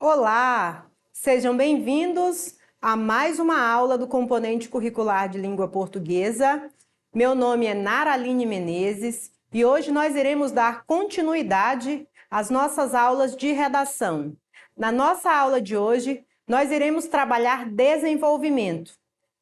Olá! Sejam bem-vindos a mais uma aula do componente curricular de língua portuguesa. Meu nome é Naraline Menezes e hoje nós iremos dar continuidade às nossas aulas de redação. Na nossa aula de hoje, nós iremos trabalhar desenvolvimento.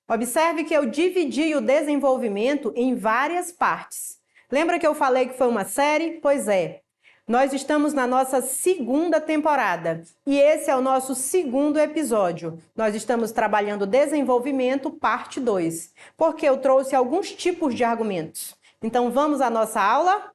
Observe que eu dividi o desenvolvimento em várias partes. Lembra que eu falei que foi uma série? Pois é. Nós estamos na nossa segunda temporada e esse é o nosso segundo episódio. Nós estamos trabalhando desenvolvimento, parte 2, porque eu trouxe alguns tipos de argumentos. Então, vamos à nossa aula?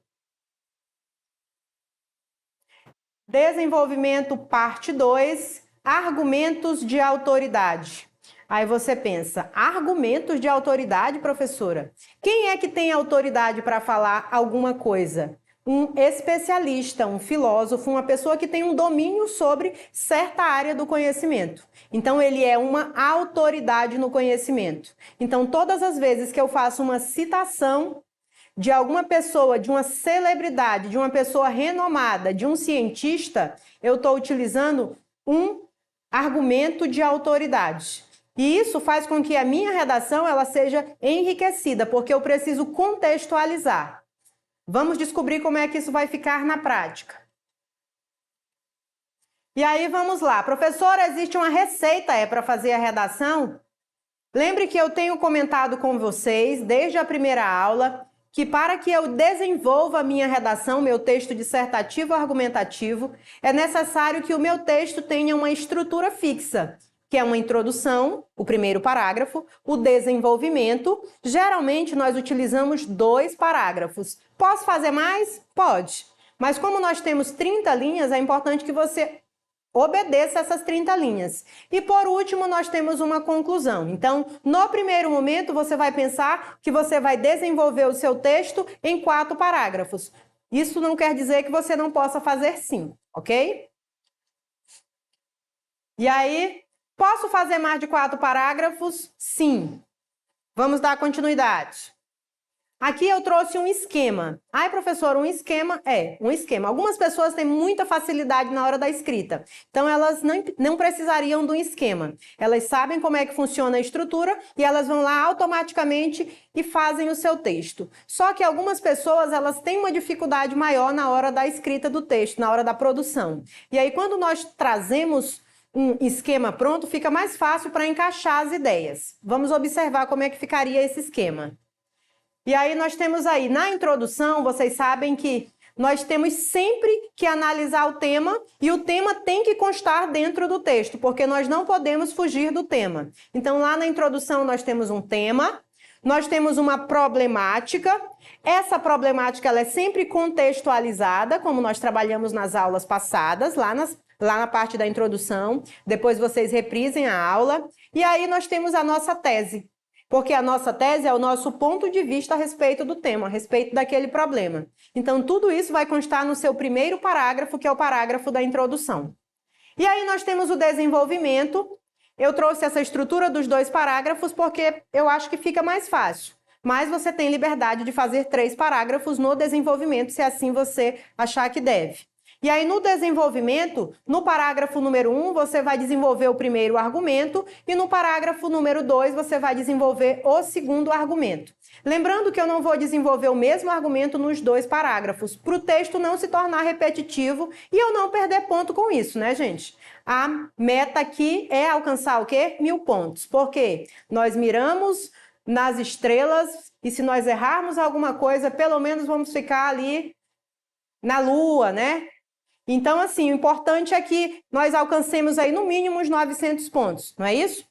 Desenvolvimento, parte 2, argumentos de autoridade. Aí você pensa, argumentos de autoridade, professora? Quem é que tem autoridade para falar alguma coisa? Um especialista, um filósofo, uma pessoa que tem um domínio sobre certa área do conhecimento. Então, ele é uma autoridade no conhecimento. Então, todas as vezes que eu faço uma citação de alguma pessoa, de uma celebridade, de uma pessoa renomada, de um cientista, eu estou utilizando um argumento de autoridade. E isso faz com que a minha redação ela seja enriquecida, porque eu preciso contextualizar. Vamos descobrir como é que isso vai ficar na prática. E aí vamos lá. Professora, existe uma receita para fazer a redação? Lembre que eu tenho comentado com vocês, desde a primeira aula, que para que eu desenvolva a minha redação, meu texto dissertativo ou argumentativo, é necessário que o meu texto tenha uma estrutura fixa, que é uma introdução, o primeiro parágrafo, o desenvolvimento. Geralmente, nós utilizamos 2 parágrafos. Posso fazer mais? Pode. Mas como nós temos 30 linhas, é importante que você obedeça essas 30 linhas. E por último, nós temos uma conclusão. Então, no primeiro momento, você vai pensar que você vai desenvolver o seu texto em 4 parágrafos. Isso não quer dizer que você não possa fazer sim, ok? E aí, posso fazer mais de 4 parágrafos? Sim. Vamos dar continuidade. Aqui eu trouxe um esquema. Ai, professor, um esquema? É, um esquema. Algumas pessoas têm muita facilidade na hora da escrita. Então, elas não precisariam de um esquema. Elas sabem como é que funciona a estrutura e elas vão lá automaticamente e fazem o seu texto. Só que algumas pessoas, elas têm uma dificuldade maior na hora da escrita do texto, na hora da produção. E aí, quando nós trazemos um esquema pronto, fica mais fácil para encaixar as ideias. Vamos observar como é que ficaria esse esquema. E aí nós temos aí, na introdução, vocês sabem que nós temos sempre que analisar o tema e o tema tem que constar dentro do texto, porque nós não podemos fugir do tema. Então, lá na introdução nós temos um tema, nós temos uma problemática. Essa problemática ela é sempre contextualizada, como nós trabalhamos nas aulas passadas, lá na parte da introdução. Depois vocês reprisem a aula. E aí nós temos a nossa tese. Porque a nossa tese é o nosso ponto de vista a respeito do tema, a respeito daquele problema. Então, tudo isso vai constar no seu primeiro parágrafo, que é o parágrafo da introdução. E aí nós temos o desenvolvimento. Eu trouxe essa estrutura dos 2 parágrafos porque eu acho que fica mais fácil. Mas você tem liberdade de fazer 3 parágrafos no desenvolvimento, se assim você achar que deve. E aí, no desenvolvimento, no parágrafo número 1, você vai desenvolver o primeiro argumento e no parágrafo número 2, você vai desenvolver o segundo argumento. Lembrando que eu não vou desenvolver o mesmo argumento nos 2 parágrafos, para o texto não se tornar repetitivo e eu não perder ponto com isso, né, gente? A meta aqui é alcançar o quê? 1000 pontos. Por quê? Nós miramos nas estrelas e se nós errarmos alguma coisa, pelo menos vamos ficar ali na lua, né? Então, assim, o importante é que nós alcancemos aí no mínimo os 900 pontos, não é isso?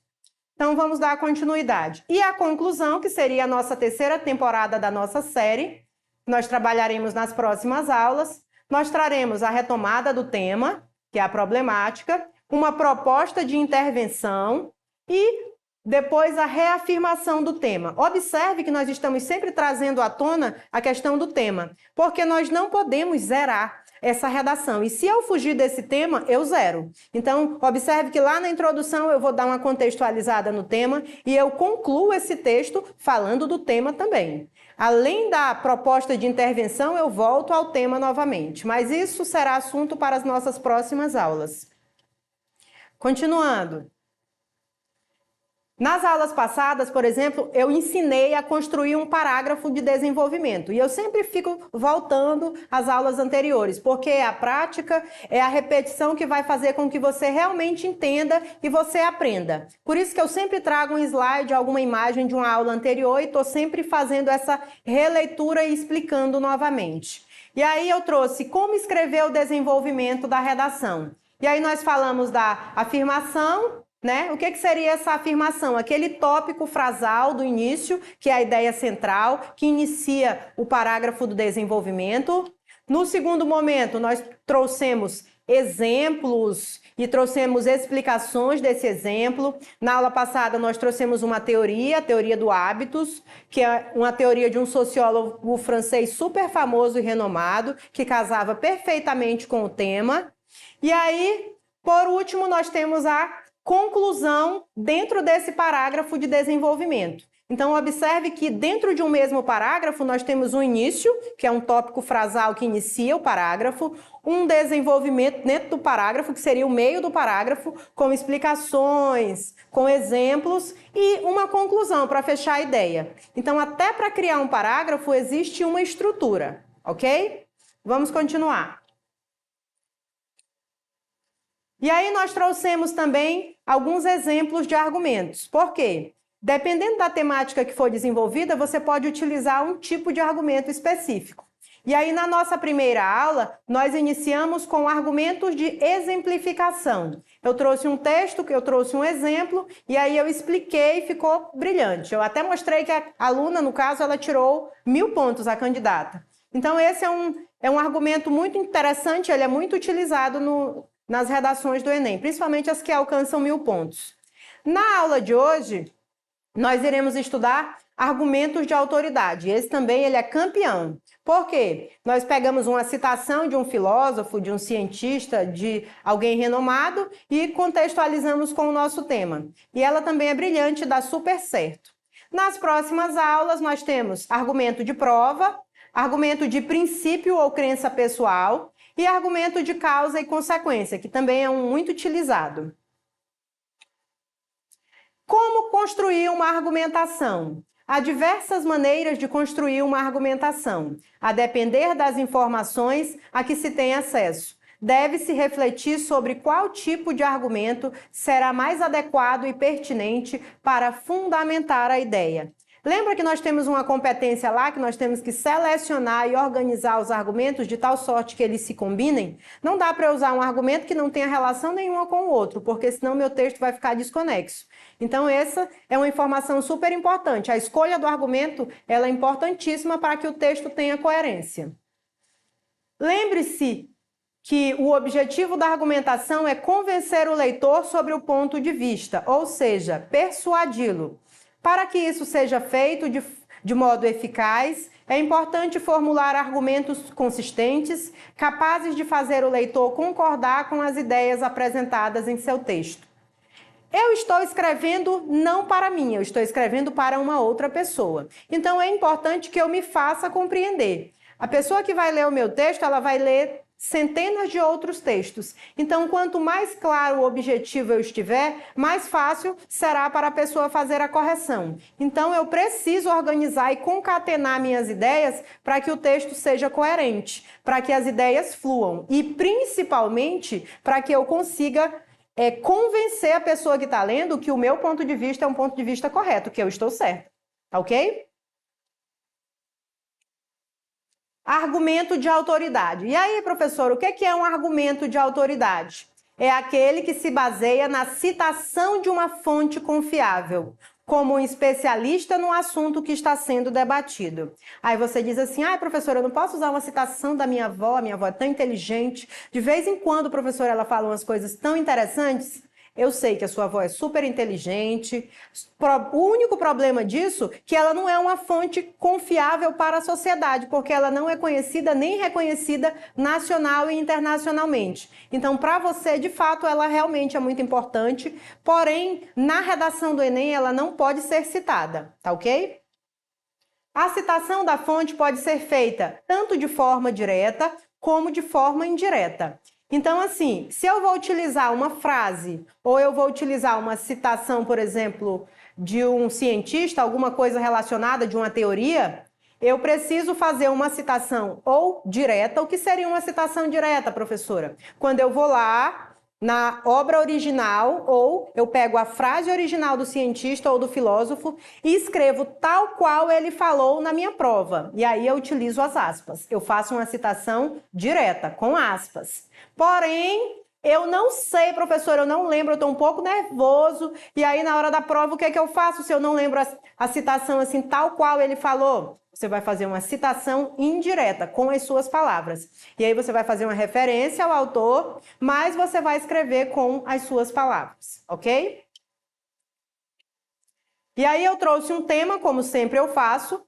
Então, vamos dar continuidade. E a conclusão, que seria a nossa terceira temporada da nossa série, nós trabalharemos nas próximas aulas, nós traremos a retomada do tema, que é a problemática, uma proposta de intervenção e depois a reafirmação do tema. Observe que nós estamos sempre trazendo à tona a questão do tema, porque nós não podemos zerar essa redação. E se eu fugir desse tema, eu zero. Então, observe que lá na introdução eu vou dar uma contextualizada no tema e eu concluo esse texto falando do tema também. Além da proposta de intervenção, eu volto ao tema novamente. Mas isso será assunto para as nossas próximas aulas. Continuando. Nas aulas passadas, por exemplo, eu ensinei a construir um parágrafo de desenvolvimento. E eu sempre fico voltando às aulas anteriores, porque a prática é a repetição que vai fazer com que você realmente entenda e você aprenda. Por isso que eu sempre trago um slide, alguma imagem de uma aula anterior e estou sempre fazendo essa releitura e explicando novamente. E aí eu trouxe como escrever o desenvolvimento da redação. E aí nós falamos da afirmação, né? O que seria essa afirmação? Aquele tópico frasal do início, que é a ideia central, que inicia o parágrafo do desenvolvimento. No segundo momento, nós trouxemos exemplos e trouxemos explicações desse exemplo. Na aula passada, nós trouxemos uma teoria, a teoria do hábitos, que é uma teoria de um sociólogo francês super famoso e renomado, que casava perfeitamente com o tema. E aí, por último, nós temos a conclusão dentro desse parágrafo de desenvolvimento. Então, observe que dentro de um mesmo parágrafo, nós temos um início, que é um tópico frasal que inicia o parágrafo, um desenvolvimento dentro do parágrafo, que seria o meio do parágrafo, com explicações, com exemplos, e uma conclusão para fechar a ideia. Então, até para criar um parágrafo, existe uma estrutura, ok? Vamos continuar. E aí nós trouxemos também alguns exemplos de argumentos. Por quê? Dependendo da temática que for desenvolvida, você pode utilizar um tipo de argumento específico. E aí na nossa primeira aula, nós iniciamos com argumentos de exemplificação. Eu trouxe um texto, eu trouxe um exemplo, e aí eu expliquei e ficou brilhante. Eu até mostrei que a aluna, no caso, ela tirou 1000 pontos, a candidata. Então esse é um argumento muito interessante, ele é muito utilizado nas redações do Enem, principalmente as que alcançam 1000 pontos. Na aula de hoje, nós iremos estudar argumentos de autoridade. Esse também ele é campeão. Por quê? Nós pegamos uma citação de um filósofo, de um cientista, de alguém renomado e contextualizamos com o nosso tema. E ela também é brilhante, dá super certo. Nas próximas aulas, nós temos argumento de prova, argumento de princípio ou crença pessoal, e argumento de causa e consequência, que também é muito utilizado. Como construir uma argumentação? Há diversas maneiras de construir uma argumentação, a depender das informações a que se tem acesso. Deve-se refletir sobre qual tipo de argumento será mais adequado e pertinente para fundamentar a ideia. Lembra que nós temos uma competência lá, que nós temos que selecionar e organizar os argumentos de tal sorte que eles se combinem? Não dá para usar um argumento que não tenha relação nenhuma com o outro, porque senão meu texto vai ficar desconexo. Então essa é uma informação super importante. A escolha do argumento ela é importantíssima para que o texto tenha coerência. Lembre-se que o objetivo da argumentação é convencer o leitor sobre o ponto de vista, ou seja, persuadi-lo. Para que isso seja feito de modo eficaz, é importante formular argumentos consistentes, capazes de fazer o leitor concordar com as ideias apresentadas em seu texto. Eu estou escrevendo não para mim, eu estou escrevendo para uma outra pessoa. Então é importante que eu me faça compreender. A pessoa que vai ler o meu texto, ela vai ler centenas de outros textos. Então, quanto mais claro o objetivo eu estiver, mais fácil será para a pessoa fazer a correção. Então, eu preciso organizar e concatenar minhas ideias para que o texto seja coerente, para que as ideias fluam e, principalmente, para que eu consiga convencer a pessoa que está lendo que o meu ponto de vista é um ponto de vista correto, que eu estou certa. Tá ok? Argumento de autoridade. E aí, professor, o que é um argumento de autoridade? É aquele que se baseia na citação de uma fonte confiável, como um especialista no assunto que está sendo debatido. Aí você diz assim, professora, eu não posso usar uma citação da minha avó, a minha avó é tão inteligente. De vez em quando, professora, ela fala umas coisas tão interessantes. Eu sei que a sua avó é super inteligente. O único problema disso é que ela não é uma fonte confiável para a sociedade, porque ela não é conhecida nem reconhecida nacional e internacionalmente. Então, para você, de fato, ela realmente é muito importante, porém, na redação do Enem, ela não pode ser citada, tá ok? A citação da fonte pode ser feita tanto de forma direta como de forma indireta. Então, assim, se eu vou utilizar uma frase ou eu vou utilizar uma citação, por exemplo, de um cientista, alguma coisa relacionada de uma teoria, eu preciso fazer uma citação ou direta. O que seria uma citação direta, professora? Quando eu vou lá na obra original, ou eu pego a frase original do cientista ou do filósofo e escrevo tal qual ele falou na minha prova. E aí eu utilizo as aspas. Eu faço uma citação direta, com aspas. Porém, eu não sei, professor, eu não lembro, eu estou um pouco nervoso. E aí, na hora da prova, o que é que eu faço se eu não lembro a citação assim, tal qual ele falou? Você vai fazer uma citação indireta, com as suas palavras. E aí você vai fazer uma referência ao autor, mas você vai escrever com as suas palavras, ok? E aí eu trouxe um tema, como sempre eu faço,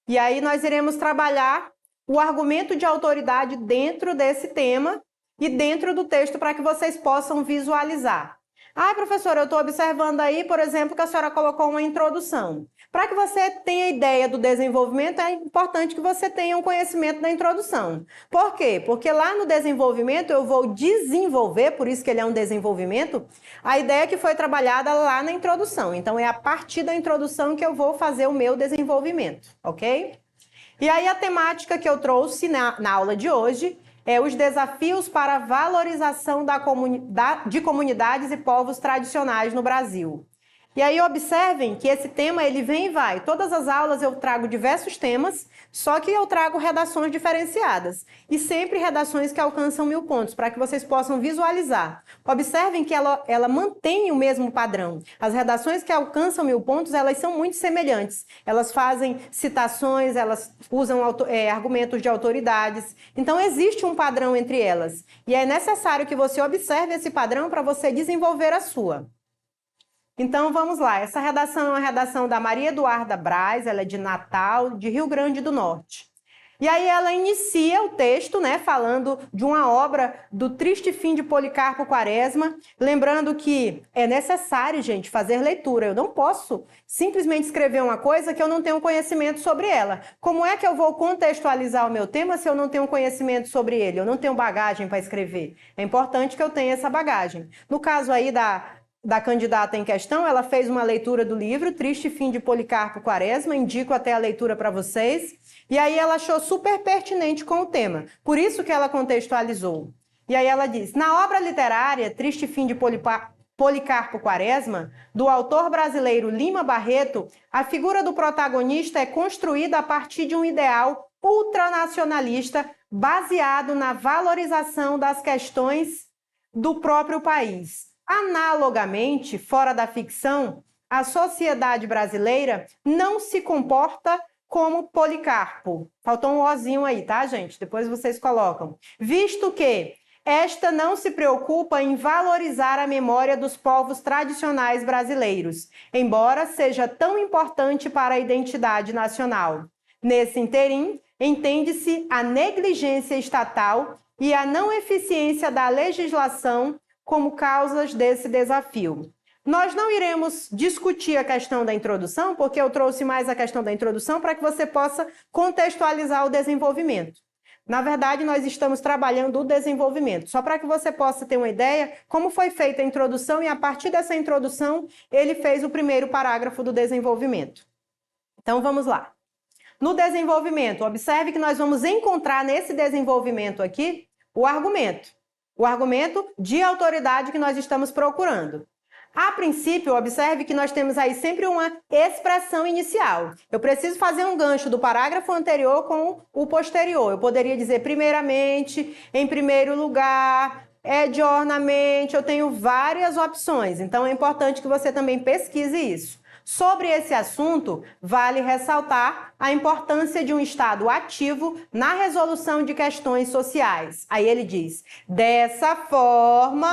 e aí nós iremos trabalhar o argumento de autoridade dentro desse tema e dentro do texto para que vocês possam visualizar. Ah, professora, eu estou observando aí, por exemplo, que a senhora colocou uma introdução. Para que você tenha ideia do desenvolvimento, é importante que você tenha um conhecimento da introdução. Por quê? Porque lá no desenvolvimento eu vou desenvolver, por isso que ele é um desenvolvimento, a ideia que foi trabalhada lá na introdução. Então, é a partir da introdução que eu vou fazer o meu desenvolvimento, ok? E aí a temática que eu trouxe na aula de hoje é os desafios para a valorização de comunidades e povos tradicionais no Brasil. E aí observem que esse tema ele vem e vai. Todas as aulas eu trago diversos temas, só que eu trago redações diferenciadas. E sempre redações que alcançam 1000 pontos, para que vocês possam visualizar. Observem que ela mantém o mesmo padrão. As redações que alcançam 1000 pontos, elas são muito semelhantes. Elas fazem citações, elas usam argumentos de autoridades. Então existe um padrão entre elas. E é necessário que você observe esse padrão para você desenvolver a sua. Então, vamos lá. Essa redação é uma redação da Maria Eduarda Braz, ela é de Natal, de Rio Grande do Norte. E aí ela inicia o texto, né, falando de uma obra do Triste Fim de Policarpo Quaresma, lembrando que é necessário, gente, fazer leitura. Eu não posso simplesmente escrever uma coisa que eu não tenho conhecimento sobre ela. Como é que eu vou contextualizar o meu tema se eu não tenho conhecimento sobre ele? Eu não tenho bagagem para escrever. É importante que eu tenha essa bagagem. No caso aí da candidata em questão, ela fez uma leitura do livro Triste Fim de Policarpo Quaresma, indico até a leitura para vocês, e aí ela achou super pertinente com o tema, por isso que ela contextualizou. E aí ela diz, na obra literária Triste Fim de Policarpo Quaresma, do autor brasileiro Lima Barreto, a figura do protagonista é construída a partir de um ideal ultranacionalista baseado na valorização das questões do próprio país. Analogamente, fora da ficção, a sociedade brasileira não se comporta como Policarpo. Faltou um ozinho aí, tá, gente? Depois vocês colocam. Visto que esta não se preocupa em valorizar a memória dos povos tradicionais brasileiros, embora seja tão importante para a identidade nacional. Nesse interim, entende-se a negligência estatal e a não eficiência da legislação como causas desse desafio. Nós não iremos discutir a questão da introdução, porque eu trouxe mais a questão da introdução para que você possa contextualizar o desenvolvimento. Na verdade, nós estamos trabalhando o desenvolvimento, só para que você possa ter uma ideia como foi feita a introdução e a partir dessa introdução ele fez o primeiro parágrafo do desenvolvimento. Então vamos lá. No desenvolvimento, observe que nós vamos encontrar nesse desenvolvimento aqui o argumento de autoridade que nós estamos procurando. A princípio, observe que nós temos aí sempre uma expressão inicial. Eu preciso fazer um gancho do parágrafo anterior com o posterior. Eu poderia dizer primeiramente, em primeiro lugar, ediornamente, eu tenho várias opções. Então, é importante que você também pesquise isso. Sobre esse assunto, vale ressaltar a importância de um Estado ativo na resolução de questões sociais. Aí ele diz, dessa forma,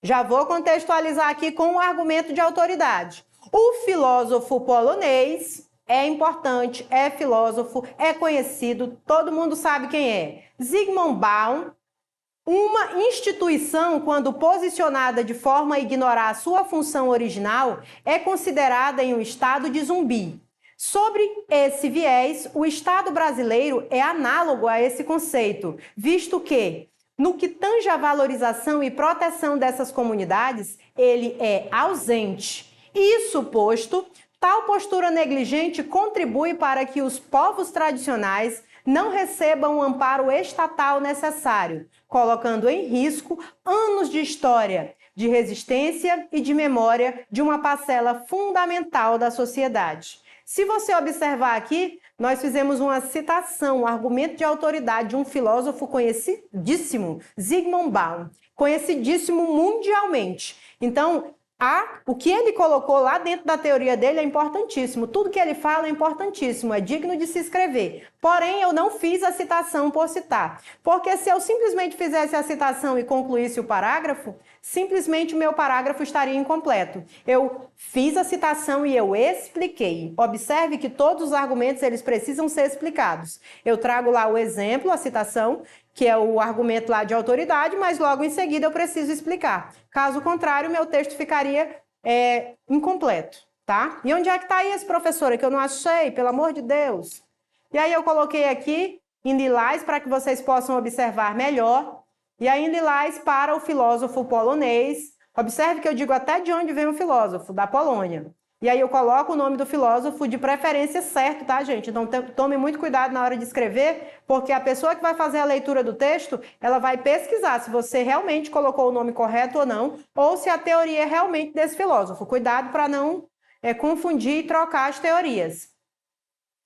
já vou contextualizar aqui com o argumento de autoridade. O filósofo polonês é importante, é filósofo, é conhecido, todo mundo sabe quem é. Zygmunt Baum. Uma instituição, quando posicionada de forma a ignorar a sua função original, é considerada em um estado de zumbi. Sobre esse viés, o Estado brasileiro é análogo a esse conceito, visto que No que tange à valorização e proteção dessas comunidades, ele é ausente. Isso posto, tal postura negligente contribui para que os povos tradicionais não recebam o amparo estatal necessário, colocando em risco anos de história, de resistência e de memória de uma parcela fundamental da sociedade. Se você observar aqui, nós fizemos uma citação, um argumento de autoridade de um filósofo conhecidíssimo, Zygmunt Bauman, conhecidíssimo mundialmente. Então, o que ele colocou lá dentro da teoria dele é importantíssimo. Tudo que ele fala é importantíssimo, é digno de se escrever. Porém, eu não fiz a citação por citar. Porque se eu simplesmente fizesse a citação e concluísse o parágrafo, simplesmente o meu parágrafo estaria incompleto. Eu fiz a citação e eu expliquei. Observe que todos os argumentos eles precisam ser explicados. Eu trago lá o exemplo, a citação, que é o argumento lá de autoridade, mas logo em seguida eu preciso explicar. Caso contrário, meu texto ficaria incompleto, tá? E onde é que está aí esse professor que eu não achei, pelo amor de Deus? E aí eu coloquei aqui em lilás para que vocês possam observar melhor. E aí em lilás para o filósofo polonês. Observe que eu digo até de onde vem o filósofo, da Polônia. E aí eu coloco o nome do filósofo de preferência certo, tá, gente? Então tome muito cuidado na hora de escrever, porque a pessoa que vai fazer a leitura do texto, ela vai pesquisar se você realmente colocou o nome correto ou não, ou se a teoria é realmente desse filósofo. Cuidado para não confundir e trocar as teorias.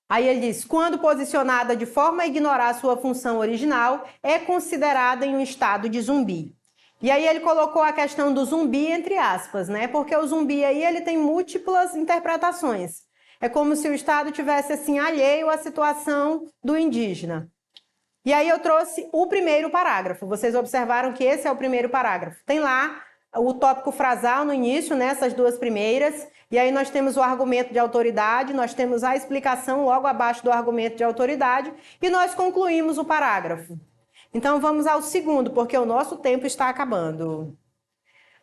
Aí ele diz, quando posicionada de forma a ignorar sua função original, é considerada em um estado de zumbi. E aí ele colocou a questão do zumbi entre aspas, né? Porque o zumbi aí ele tem múltiplas interpretações. É como se o Estado tivesse assim alheio à situação do indígena. E aí eu trouxe o primeiro parágrafo. Vocês observaram que esse é o primeiro parágrafo. Tem lá o tópico frasal no início, né? Essas duas primeiras. E aí nós temos o argumento de autoridade, nós temos a explicação logo abaixo do argumento de autoridade e nós concluímos o parágrafo. Então, vamos ao segundo, porque o nosso tempo está acabando.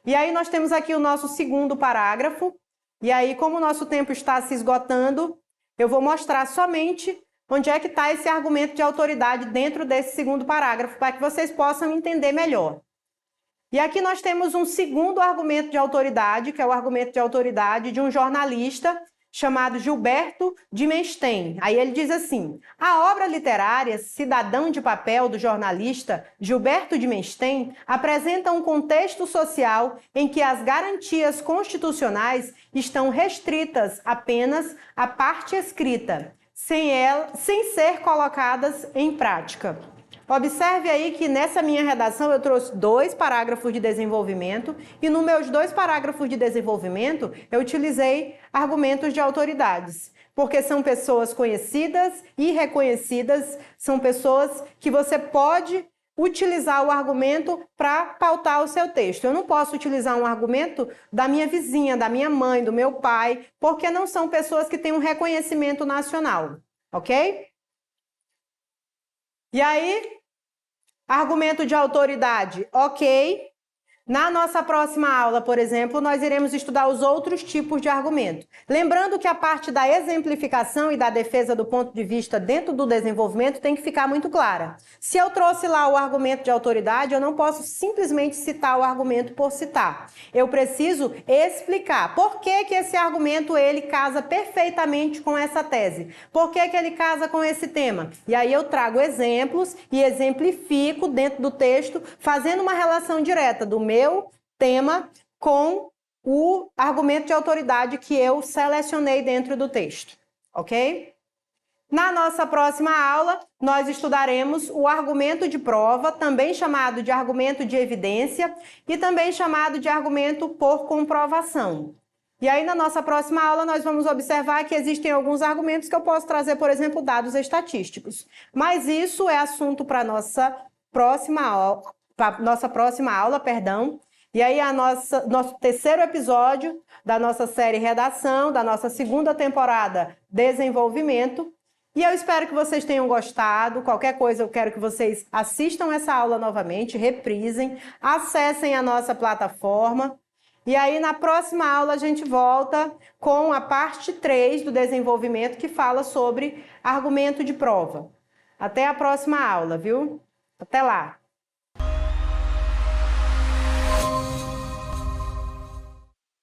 E aí, nós temos aqui o nosso segundo parágrafo. E aí, como o nosso tempo está se esgotando, eu vou mostrar somente onde é que está esse argumento de autoridade dentro desse segundo parágrafo, para que vocês possam entender melhor. E aqui nós temos um segundo argumento de autoridade, que é o argumento de autoridade de um jornalista chamado Gilberto Dimenstein. Aí ele diz assim, a obra literária Cidadão de Papel, do jornalista Gilberto Dimenstein, apresenta um contexto social em que as garantias constitucionais estão restritas apenas à parte escrita, sem ser colocadas em prática. Observe aí que nessa minha redação eu trouxe 2 parágrafos de desenvolvimento e nos meus 2 parágrafos de desenvolvimento eu utilizei argumentos de autoridades, porque são pessoas conhecidas e reconhecidas, são pessoas que você pode utilizar o argumento para pautar o seu texto. Eu não posso utilizar um argumento da minha vizinha, da minha mãe, do meu pai, porque não são pessoas que têm um reconhecimento nacional, ok? E aí, argumento de autoridade, ok. Na nossa próxima aula, por exemplo, nós iremos estudar os outros tipos de argumento. Lembrando que a parte da exemplificação e da defesa do ponto de vista dentro do desenvolvimento tem que ficar muito clara. Se eu trouxe lá o argumento de autoridade, eu não posso simplesmente citar o argumento por citar. Eu preciso explicar por que que esse argumento ele casa perfeitamente com essa tese. Por que que ele casa com esse tema? E aí eu trago exemplos e exemplifico dentro do texto, fazendo uma relação direta do meu tema com o argumento de autoridade que eu selecionei dentro do texto, ok? Na nossa próxima aula, nós estudaremos o argumento de prova, também chamado de argumento de evidência e também chamado de argumento por comprovação. E aí, na nossa próxima aula, nós vamos observar que existem alguns argumentos que eu posso trazer, por exemplo, dados estatísticos. Mas isso é assunto para a nossa próxima aula, perdão. E aí, nosso terceiro episódio da nossa série Redação, da nossa segunda temporada Desenvolvimento. E eu espero que vocês tenham gostado. Qualquer coisa, eu quero que vocês assistam essa aula novamente, reprisem, acessem a nossa plataforma. E aí, na próxima aula, a gente volta com a parte 3 do desenvolvimento, que fala sobre argumento de prova. Até a próxima aula, viu? Até lá!